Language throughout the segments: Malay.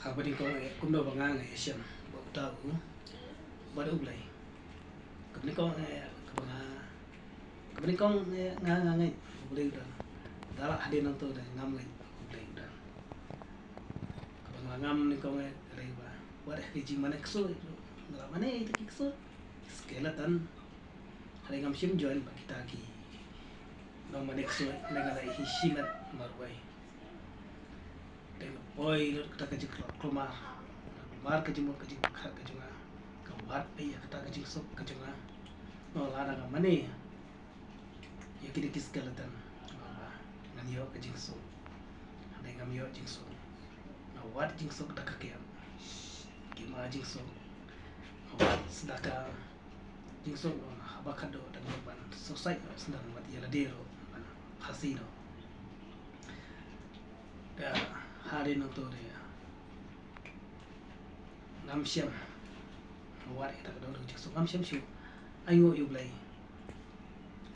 Habari ko kundo banga siyam tahu baru ulai kabni ko nga ulai udah dala hadin nang to da ngam ulai udah kabanga ngam ni ko reba wada hiji mana kso ngala mana itu kso skeleton hari ngam sim join kita ki nang mana kso ngala hishimat marwai boy kita kerja keluar mar kerja khar kerja kawat ai kita kerja sok kerja no lada ga mane ya kini kis skeleton ngam yo kerja sok ada ngam yo kerja sok na wat kerja sok da kakya gima kerja sok wat sedaka kerja sok habakado da ban sosai sedang mat ya ladero hasino da hari nonton dia ngam siam war kita kadang kerja so ngam siam siu ayo ulai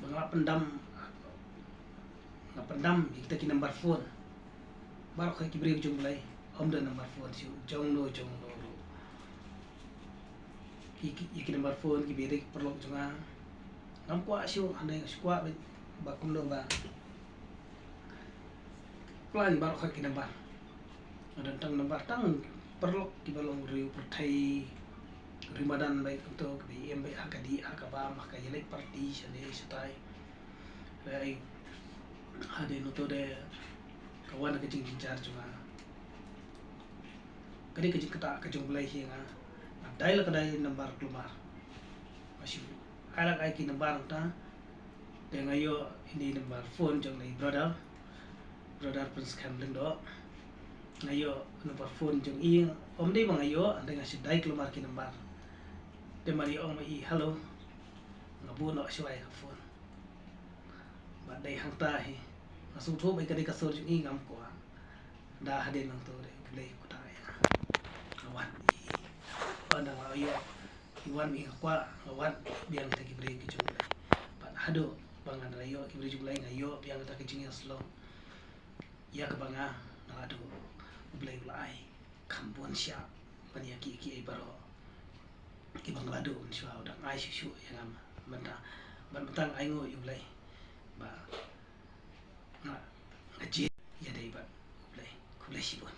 bangla pendam kita ki number 4 baru kai ki break jong ulai om da number 4 siu jong no ki number 4 ki break perlu jonga ngam kwa siu ane kwa ba kum do ba plan baru kai ki number ada tang nampak tang perlu di balong riu pertai Ramadan baik untuk BM baik akadi akaba maka jelek parti sane setai baik ada noto de kawan kecing jar cuma kadi kecing kata kecing belai hinga dai la kadai nambar keluar masih ala kai ki nambar ta dengan yo ini nambar phone jong lai brother prince kamling do ngayo nomor phone jong i om dei mangayo ande ngasih dai keluar ki nomor de mari om i hello ngabu no shwai ka phone ba dai hang ta hi asu tho bai ka dei ka sor jong i ngam ko da hade nang to de play ko ta ya kawan pada ayo iwan mi kwa kawan biang ta ki break jong lai ba hado bangan rayo ki break jong lai ngayo biang ta ki jing slow ya ka banga na adu ulai ulai kampun siap banyak ki baro ki banglado siapa udah ngai susu yang mentang ai ngo ulai ba ngaji ya dai ba ulai kulai sibon